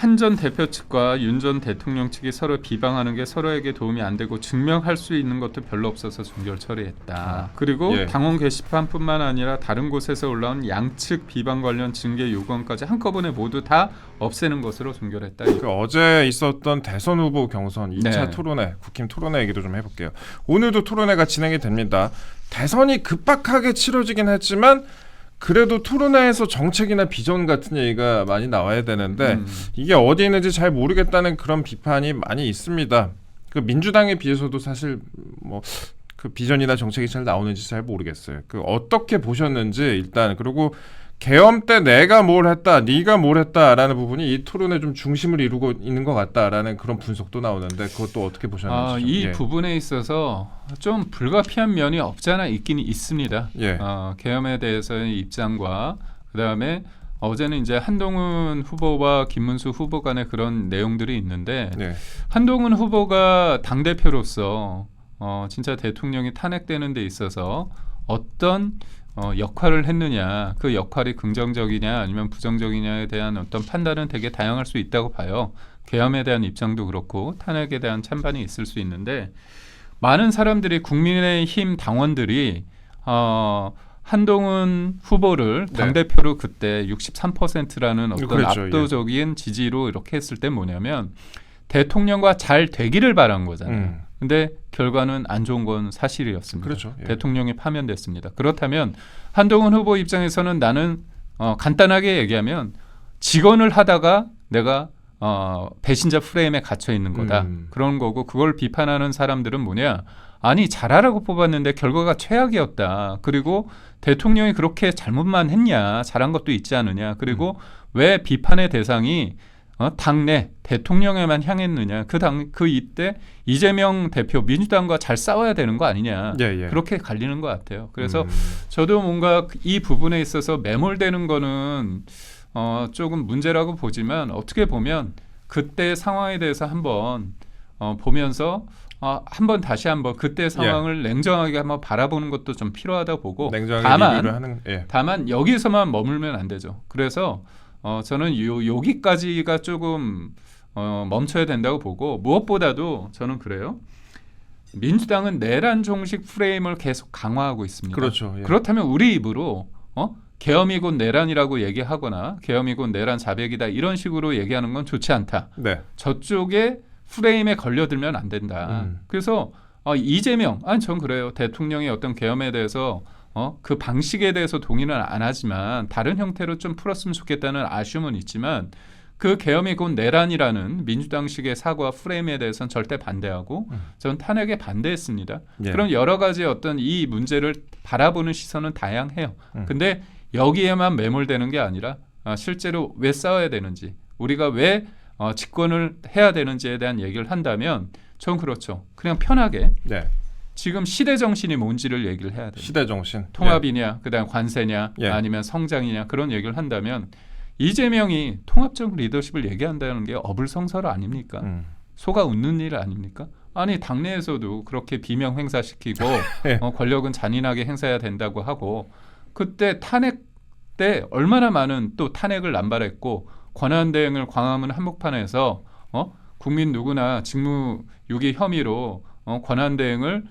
한 전 대표 측과 윤 전 대통령 측이 서로 비방하는 게 서로에게 도움이 안 되고 증명할 수 있는 것도 별로 없어서 종결 처리했다. 그리고 예. 당원 게시판뿐만 아니라 다른 곳에서 올라온 양측 비방 관련 징계 요건까지 한꺼번에 모두 다 없애는 것으로 종결했다. 어제 있었던 대선 후보 경선 2차 네. 토론회, 국힘 토론회 얘기도 좀 해볼게요. 오늘도 토론회가 진행이 됩니다. 대선이 급박하게 치러지긴 했지만 그래도 토론회에서 정책이나 비전 같은 얘기가 많이 나와야 되는데 이게 어디 있는지 잘 모르겠다는 그런 비판이 많이 있습니다. 그 민주당에 비해서도 사실 뭐 그 비전이나 정책이 잘 나오는지 잘 모르겠어요. 그 어떻게 보셨는지 일단, 그리고 계엄 때 내가 뭘 했다, 네가 뭘 했다라는 부분이 이 토론의 좀 중심을 이루고 있는 것 같다라는 그런 분석도 나오는데 그것도 어떻게 보셨는지. 이 부분에 있어서 좀 불가피한 면이 없잖아 있긴 있습니다. 예. 계엄에 대해서의 입장과 그다음에 어제는 이제 한동훈 후보와 김문수 후보 간의 그런 내용들이 있는데 예. 한동훈 후보가 당대표로서 진짜 대통령이 탄핵되는 데 있어서 어떤 역할을 했느냐, 그 역할이 긍정적이냐 아니면 부정적이냐에 대한 어떤 판단은 되게 다양할 수 있다고 봐요. 계엄에 대한 입장도 그렇고 탄핵에 대한 찬반이 있을 수 있는데 많은 사람들이 국민의힘 당원들이 한동훈 후보를 당대표로 그때 63%라는 어떤 그랬죠, 압도적인 지지로 이렇게 했을 때 뭐냐면 대통령과 잘 되기를 바란 거잖아요. 근데 결과는 안 좋은 건 사실이었습니다. 그렇죠. 예. 대통령이 파면됐습니다. 그렇다면 한동훈 후보 입장에서는 나는 간단하게 얘기하면 직언을 하다가 내가 배신자 프레임에 gat혀 있는 거다. 그런 거고, 그걸 비판하는 사람들은 뭐냐? 아니, 잘하라고 뽑았는데 결과가 최악이었다. 그리고 대통령이 그렇게 잘못만 했냐? 잘한 것도 있지 않느냐? 그리고 왜 비판의 대상이 당내 대통령에만 향했느냐? 그 이때 이재명 대표 민주당과 잘 싸워야 되는 거 아니냐? 예. 그렇게 갈리는 것 같아요. 그래서 저도 뭔가 이 부분에 있어서 매몰되는 거는 조금 문제라고 보지만, 어떻게 보면 그때 상황에 대해서 한번 보면서 한번 다시 한번 그때 상황을 냉정하게 한번 바라보는 것도 좀 필요하다 보고, 냉정하게 리뷰를 하는. 다만 여기서만 머물면 안 되죠. 그래서 저는 여기까지가 조금 멈춰야 된다고 보고, 무엇보다도 저는 그래요. 민주당은 내란 종식 프레임을 계속 강화하고 있습니다. 그렇죠. 예. 그렇다면 우리 입으로 계엄이 곧 내란이라고 얘기하거나 계엄이 곧 내란 자백이다 이런 식으로 얘기하는 건 좋지 않다. 네. 저쪽에 프레임에 걸려들면 안 된다. 그래서 이재명, 전 그래요. 대통령의 어떤 계엄에 대해서 그 방식에 대해서 동의는 안 하지만 다른 형태로 좀 풀었으면 좋겠다는 아쉬움은 있지만, 그 계엄이 곧 내란이라는 민주당식의 사과 프레임에 대해서는 절대 반대하고 전 탄핵에 반대했습니다. 예. 그런 여러 가지 어떤 이 문제를 바라보는 시선은 다양해요. 근데 여기에만 매몰되는 게 아니라 실제로 왜 싸워야 되는지, 우리가 왜 집권을 해야 되는지에 대한 얘기를 한다면 전 그렇죠. 그냥 편하게 지금 시대 정신이 뭔지를 얘기를 해야 돼요. 시대 정신. 통합이냐, 그다음 관세냐, 아니면 성장이냐, 그런 얘기를 한다면 이재명이 통합적 리더십을 얘기한다는 게 어불성설 아닙니까? 소가 웃는 일 아닙니까? 아니, 당내에서도 그렇게 비명 행사시키고 권력은 잔인하게 행사해야 된다고 하고, 그때 탄핵 때 얼마나 많은 또 탄핵을 남발했고 권한대행을 광화문 한복판에서 국민 누구나 직무유기 혐의로 권한대행을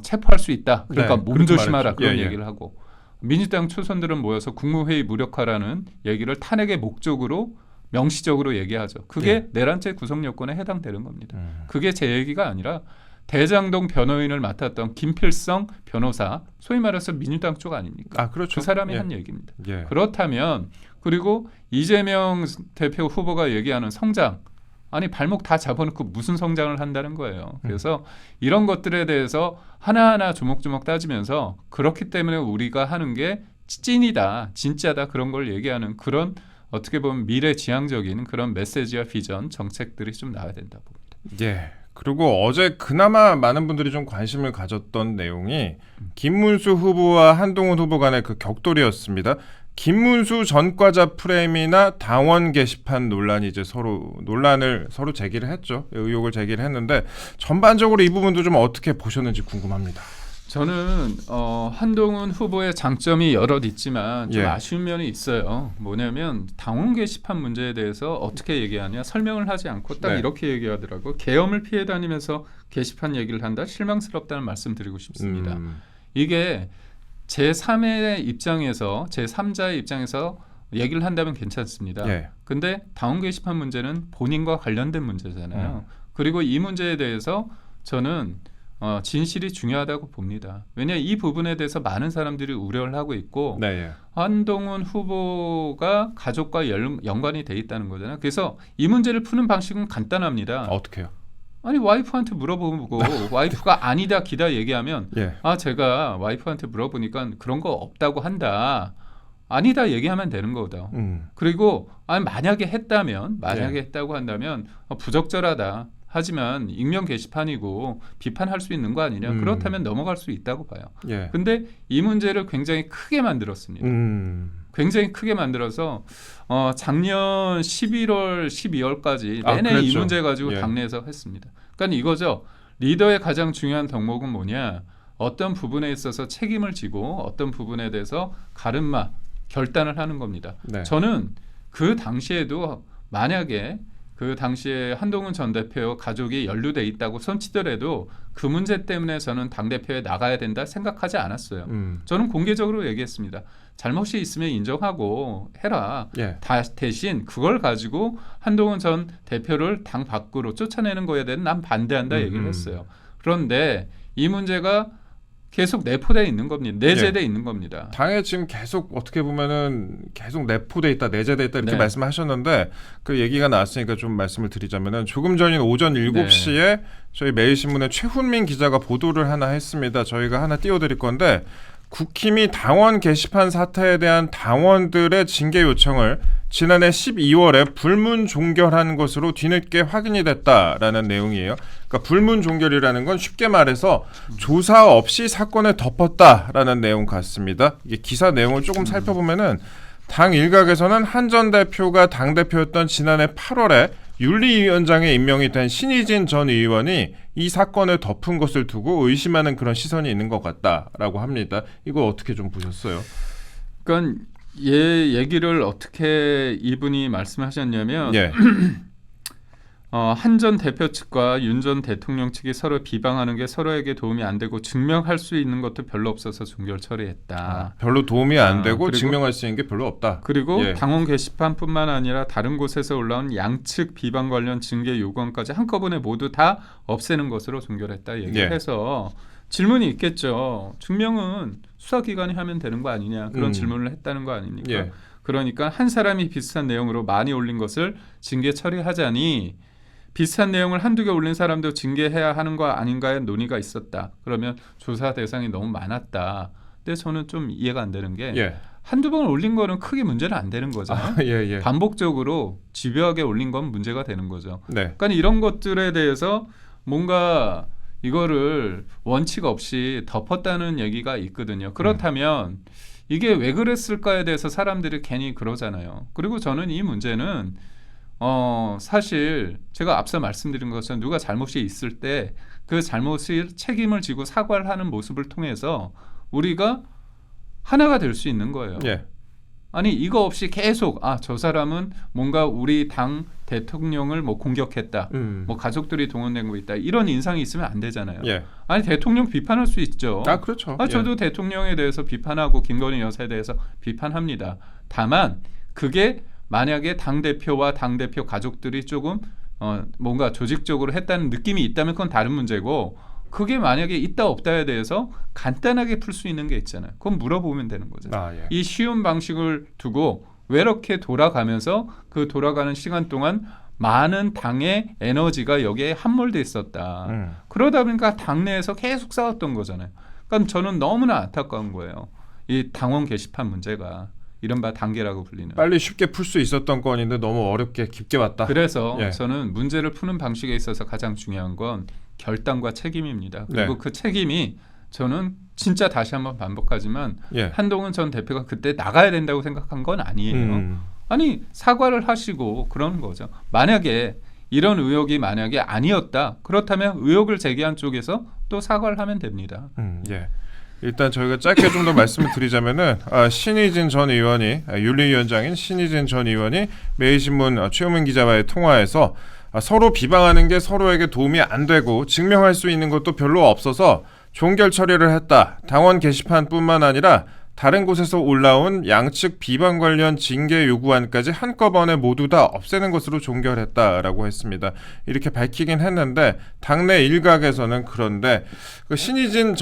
체포할 수 있다. 그러니까 몸 조심하라, 그런 얘기를 하고, 민주당 초선들은 모여서 국무회의 무력화라는 얘기를 탄핵의 목적으로 명시적으로 얘기하죠. 그게 내란죄 구성 요건에 해당되는 겁니다. 그게 제 얘기가 아니라 대장동 변호인을 맡았던 김필성 변호사, 소위 말해서 민주당 쪽 아닙니까? 그렇죠. 그 사람이 한 얘기입니다. 예. 그렇다면, 그리고 이재명 대표 후보가 얘기하는 성장, 아니 발목 다 잡아놓고 무슨 성장을 한다는 거예요. 그래서 이런 것들에 대해서 하나하나 조목조목 따지면서, 그렇기 때문에 우리가 하는 게 찐이다, 진짜다, 그런 걸 얘기하는 그런 어떻게 보면 미래지향적인 그런 메시지와 비전, 정책들이 좀 나와야 된다 봅니다. 예. 그리고 어제 그나마 많은 분들이 좀 관심을 가졌던 내용이 김문수 후보와 한동훈 후보 간의 그 격돌이었습니다. 김문수 전과자 프레임이나 당원 게시판 논란이 이제 논란을 서로 제기를 했죠. 의혹을 제기를 했는데 전반적으로 이 부분도 좀 어떻게 보셨는지 궁금합니다. 저는 한동훈 후보의 장점이 여럿 있지만 좀 예. 아쉬운 면이 있어요. 뭐냐면 당원 게시판 문제에 대해서 어떻게 얘기하냐 설명을 하지 않고 딱 네. 이렇게 얘기하더라고. 계엄을 피해 다니면서 게시판 얘기를 한다. 실망스럽다는 말씀드리고 싶습니다. 이게 제3의 입장에서 제3자의 입장에서 얘기를 한다면 괜찮습니다. 예. 근데 당원 게시판 문제는 본인과 관련된 문제잖아요. 그리고 이 문제에 대해서 저는 진실이 중요하다고 봅니다. 왜냐 이 부분에 대해서 많은 사람들이 우려를 하고 있고 네, 예. 한동훈 후보가 가족과 연관이 돼 있다는 거잖아요. 그래서 이 문제를 푸는 방식은 간단합니다. 어떻게요? 아니 와이프한테 물어보고 와이프가 아니다 기다 얘기하면 예. 제가 와이프한테 물어보니까 그런 거 없다고 한다. 아니다 얘기하면 되는 거다. 그리고 만약에 했다고 한다면 부적절하다. 하지만 익명 게시판이고 비판할 수 있는 거 아니냐. 그렇다면 넘어갈 수 있다고 봐요. 예. 근데 이 문제를 굉장히 크게 만들었습니다. 굉장히 크게 만들어서 작년 11월, 12월까지 내내 이 문제 가지고 당내에서 했습니다. 그러니까 이거죠. 리더의 가장 중요한 덕목은 뭐냐. 어떤 부분에 있어서 책임을 지고 어떤 부분에 대해서 가름마, 결단을 하는 겁니다. 네. 저는 그 당시에도 만약에 그 당시에 한동훈 전 대표 가족이 연루돼 있다고 손치더라도 그 문제 때문에 저는 당대표에 나가야 된다 생각하지 않았어요. 저는 공개적으로 얘기했습니다. 잘못이 있으면 인정하고 해라. 예. 대신 그걸 가지고 한동훈 전 대표를 당 밖으로 쫓아내는 거에 대해서 난 반대한다 얘기를 했어요. 그런데 이 문제가 계속 내포되어 있는 겁니다. 내재되어 있는 겁니다. 당에 지금 계속 어떻게 보면은 계속 내포돼 있다, 내재돼 있다 이렇게 네. 말씀하셨는데 그 얘기가 나왔으니까 좀 말씀을 드리자면은 조금 전인 오전 7시에 저희 매일신문의 최훈민 기자가 보도를 하나 했습니다. 저희가 하나 띄워드릴 건데 국힘이 당원 게시판 사태에 대한 당원들의 징계 요청을 지난해 12월에 불문 종결한 것으로 뒤늦게 확인이 됐다라는 내용이에요. 그러니까 불문 종결이라는 건 쉽게 말해서 조사 없이 사건을 덮었다라는 내용 같습니다. 이게 기사 내용을 조금 살펴보면은 당 일각에서는 한 전 대표가 당 대표였던 지난해 8월에 윤리위원장에 임명이 된 신희진 전 의원이 이 사건을 덮은 것을 두고 의심하는 그런 시선이 있는 것 같다라고 합니다. 이거 어떻게 좀 보셨어요? 그러니까 얘 얘기를 어떻게 이분이 말씀하셨냐면 예. 한 전 대표 측과 윤 전 대통령 측이 서로 비방하는 게 서로에게 도움이 안 되고 증명할 수 있는 것도 별로 없어서 종결 처리했다. 별로 도움이 안 되고 그리고, 증명할 수 있는 게 별로 없다. 그리고 당원 게시판뿐만 아니라 다른 곳에서 올라온 양측 비방 관련 징계 요건까지 한꺼번에 모두 다 없애는 것으로 종결했다 얘기를 해서 질문이 있겠죠. 증명은 수사기관이 하면 되는 거 아니냐. 그런 질문을 했다는 거 아닙니까? 그러니까 한 사람이 비슷한 내용으로 많이 올린 것을 징계 처리하자니 비슷한 내용을 한두 개 올린 사람도 징계해야 하는 거 아닌가의 논의가 있었다. 그러면 조사 대상이 너무 많았다. 근데 저는 좀 이해가 안 되는 게 한두 번 올린 거는 크게 문제는 안 되는 거잖아요. 반복적으로 집요하게 올린 건 문제가 되는 거죠. 그러니까 이런 것들에 대해서 뭔가 이거를 원칙 없이 덮었다는 얘기가 있거든요. 그렇다면 이게 왜 그랬을까에 대해서 사람들이 괜히 그러잖아요. 그리고 저는 이 문제는 사실 제가 앞서 말씀드린 것처럼 누가 잘못이 있을 때 그 잘못을 책임을 지고 사과를 하는 모습을 통해서 우리가 하나가 될 수 있는 거예요. 아니 이거 없이 계속 저 사람은 뭔가 우리 당 대통령을 뭐 공격했다, 뭐 가족들이 동원되고 있다 이런 인상이 있으면 안 되잖아요. 아니 대통령 비판할 수 있죠. 그렇죠. 저도 대통령에 대해서 비판하고 김건희 여사에 대해서 비판합니다. 다만 그게 만약에 당 대표와 당 대표 가족들이 조금 뭔가 조직적으로 했다는 느낌이 있다면 그건 다른 문제고. 그게 만약에 있다 없다에 대해서 간단하게 풀 수 있는 게 있잖아요. 그건 물어보면 되는 거죠. 이 쉬운 방식을 두고 왜 이렇게 돌아가면서 그 돌아가는 시간 동안 많은 당의 에너지가 여기에 함몰돼 있었다. 그러다 보니까 당내에서 계속 싸웠던 거잖아요. 그러니까 저는 너무나 안타까운 거예요. 이 당원 게시판 문제가. 이른바 단계라고 불리는. 빨리 쉽게 풀 수 있었던 건인데 너무 어렵게 깊게 왔다. 그래서 저는 문제를 푸는 방식에 있어서 가장 중요한 건 결단과 책임입니다. 그리고 그 책임이 저는 진짜 다시 한번 반복하지만 한동훈 전 대표가 그때 나가야 된다고 생각한 건 아니에요. 아니 사과를 하시고 그러는 거죠. 만약에 이런 의혹이 만약에 아니었다. 그렇다면 의혹을 제기한 쪽에서 또 사과를 하면 됩니다. 일단 저희가 짧게 좀 더 말씀을 드리자면은 신희진 전 의원이 윤리위원장인 신희진 전 의원이 매일신문 최우민 기자와의 통화에서 서로 비방하는 게 서로에게 도움이 안 되고 증명할 수 있는 것도 별로 없어서 종결 처리를 했다. 당원 게시판뿐만 아니라 다른 곳에서 올라온 양측 비방 관련 징계 요구안까지 한꺼번에 모두 다 없애는 것으로 종결했다라고 했습니다. 이렇게 밝히긴 했는데 당내 일각에서는 그런데 그 신희진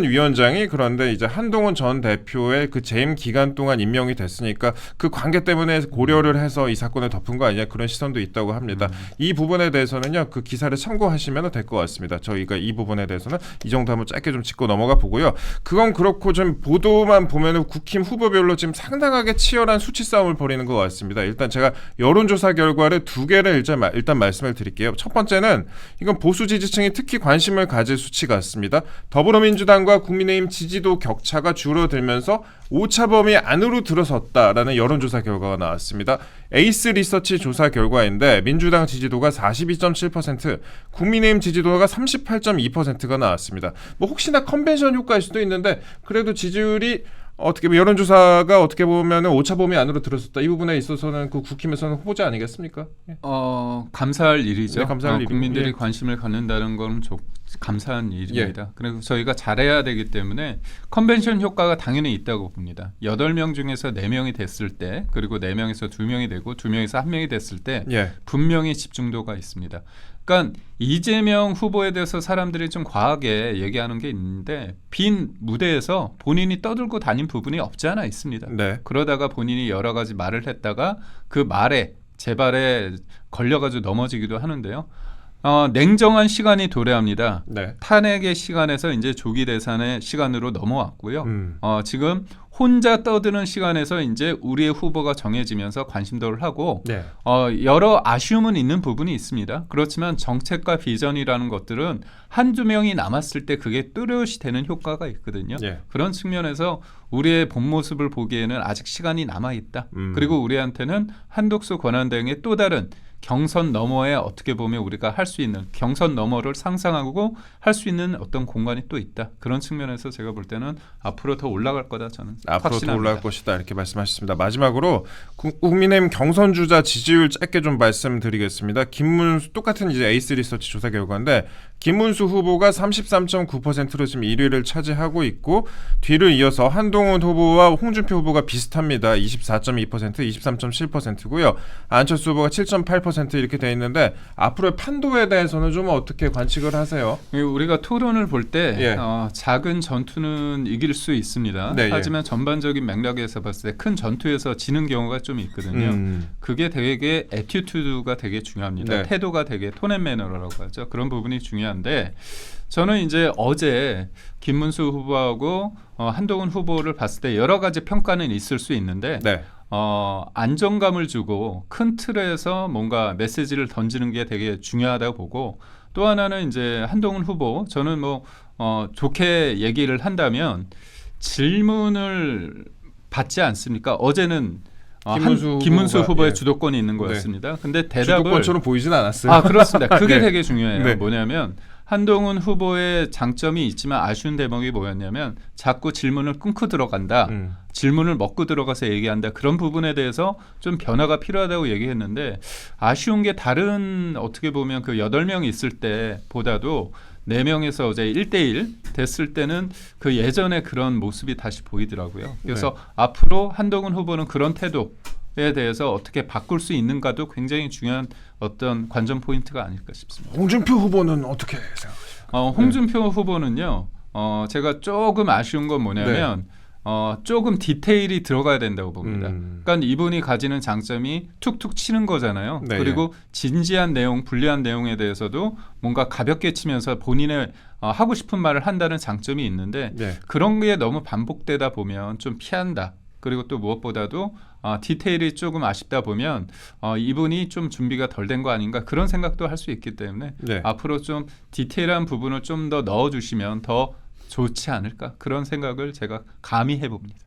위원장이 그런데 이제 한동훈 전 대표의 그 재임 기간 동안 임명이 됐으니까 그 관계 때문에 고려를 해서 이 사건을 덮은 거 아니냐 그런 시선도 있다고 합니다. 이 부분에 대해서는요 그 기사를 참고하시면 될 것 같습니다. 저희가 이 부분에 대해서는 이 정도 한번 짧게 좀 짚고 넘어가 보고요. 그건 그렇고 좀 보도만 보면은 국힘 후보별로 지금 상당하게 치열한 수치 싸움을 벌이는 것 같습니다. 일단 제가 여론조사 결과를 두 개를 일단 말씀을 드릴게요. 첫 번째는 이건 보수 지지층이 특히 관심을 가질 수치 같습니다. 더불어민주당과 국민의힘 지지도 격차가 줄어들면서 오차 범위 안으로 들어섰다라는 여론조사 결과가 나왔습니다. 에이스 리서치 조사 결과인데 민주당 지지도가 42.7%, 국민의힘 지지도가 38.2%가 나왔습니다. 뭐 혹시나 컨벤션 효과일 수도 있는데 그래도 지지율이 어떻게 여론조사가 어떻게 보면 오차 범위 안으로 들어섰다. 이 부분에 있어서는 그 국힘에서는 후보자 아니겠습니까? 예. 감사할 일이죠. 네, 감사할 국민들이 예. 관심을 갖는다는 건 감사한 일입니다. 예. 그리고 저희가 잘해야 되기 때문에 컨벤션 효과가 당연히 있다고 봅니다. 8명 중에서 4명이 됐을 때 그리고 4명에서 2명이 되고 2명에서 1명이 됐을 때 예. 분명히 집중도가 있습니다. 그러니까 이재명 후보에 대해서 사람들이 좀 과하게 얘기하는 게 있는데 빈 무대에서 본인이 떠들고 다닌 부분이 없지 않아 있습니다. 네. 그러다가 본인이 여러 가지 말을 했다가 그 말에 제발에 걸려가지고 넘어지기도 하는데요. 냉정한 시간이 도래합니다. 네. 탄핵의 시간에서 이제 조기 대선의 시간으로 넘어왔고요. 지금 혼자 떠드는 시간에서 이제 우리의 후보가 정해지면서 관심도를 하고 네. 여러 아쉬움은 있는 부분이 있습니다. 그렇지만 정책과 비전이라는 것들은 한두 명이 남았을 때 그게 뚜렷이 되는 효과가 있거든요. 예. 그런 측면에서 우리의 본 모습을 보기에는 아직 시간이 남아있다. 그리고 우리한테는 한독수 권한대행의 또 다른 경선 너머에 어떻게 보면 우리가 할 수 있는 경선 너머를 상상하고 할 수 있는 어떤 공간이 또 있다. 그런 측면에서 제가 볼 때는 앞으로 더 올라갈 거다 저는 앞으로 확신합니다. 더 올라갈 것이다 이렇게 말씀하셨습니다. 마지막으로 국민의힘 경선 주자 지지율 짧게 좀 말씀드리겠습니다. 김문수 똑같은 이제 에이스 리서치 조사 결과인데 김문수 후보가 33.9%로 지금 1위를 차지하고 있고 뒤를 이어서 한동훈 후보와 홍준표 후보가 비슷합니다. 24.2%, 23.7%고요. 안철수 후보가 7.8% 이렇게 돼 있는데 앞으로의 판도에 대해서는 좀 어떻게 관측을 하세요? 우리가 토론을 볼 때 예. 작은 전투는 이길 수 있습니다. 네, 하지만 전반적인 맥락에서 봤을 때 큰 전투에서 지는 경우가 좀 있거든요. 그게 되게 애티튜드가 되게 중요합니다. 네. 태도가 되게 톤앤매너라고 하죠. 그런 부분이 중요한데 저는 이제 어제 김문수 후보하고 한동훈 후보를 봤을 때 여러 가지 평가는 있을 수 있는데 네. 안정감을 주고 큰 틀에서 뭔가 메시지를 던지는 게 되게 중요하다고 보고 또 하나는 이제 한동훈 후보 저는 뭐 좋게 얘기를 한다면 질문을 받지 않습니까? 어제는 김문수 후보의 예. 주도권이 있는 거였습니다. 근데 대답을 주도권처럼 보이진 않았어요. 그렇습니다. 그게 네. 되게 중요해요. 네. 뭐냐면 한동훈 후보의 장점이 있지만 아쉬운 대목이 뭐였냐면 자꾸 질문을 끊고 들어간다. 질문을 먹고 들어가서 얘기한다. 그런 부분에 대해서 좀 변화가 필요하다고 얘기했는데 아쉬운 게 다른 어떻게 보면 그 8명 있을 때보다도 4명에서 이제 1대1 됐을 때는 그 예전의 그런 모습이 다시 보이더라고요. 그래서 네. 앞으로 한동훈 후보는 그런 태도에 대해서 어떻게 바꿀 수 있는가도 굉장히 중요한 어떤 관전 포인트가 아닐까 싶습니다. 홍준표 후보는 어떻게 생각하세요? 홍준표 후보는요. 제가 조금 아쉬운 건 뭐냐면 조금 디테일이 들어가야 된다고 봅니다. 그러니까 이분이 가지는 장점이 툭툭 치는 거잖아요. 네, 그리고 진지한 내용, 불리한 내용에 대해서도 뭔가 가볍게 치면서 본인의 하고 싶은 말을 한다는 장점이 있는데 네. 그런 게 너무 반복되다 보면 좀 피한다. 그리고 또 무엇보다도 디테일이 조금 아쉽다 보면 이분이 좀 준비가 덜 된 거 아닌가 그런 생각도 할 수 있기 때문에 네. 앞으로 좀 디테일한 부분을 좀 더 넣어주시면 더 좋지 않을까 그런 생각을 제가 감히 해봅니다.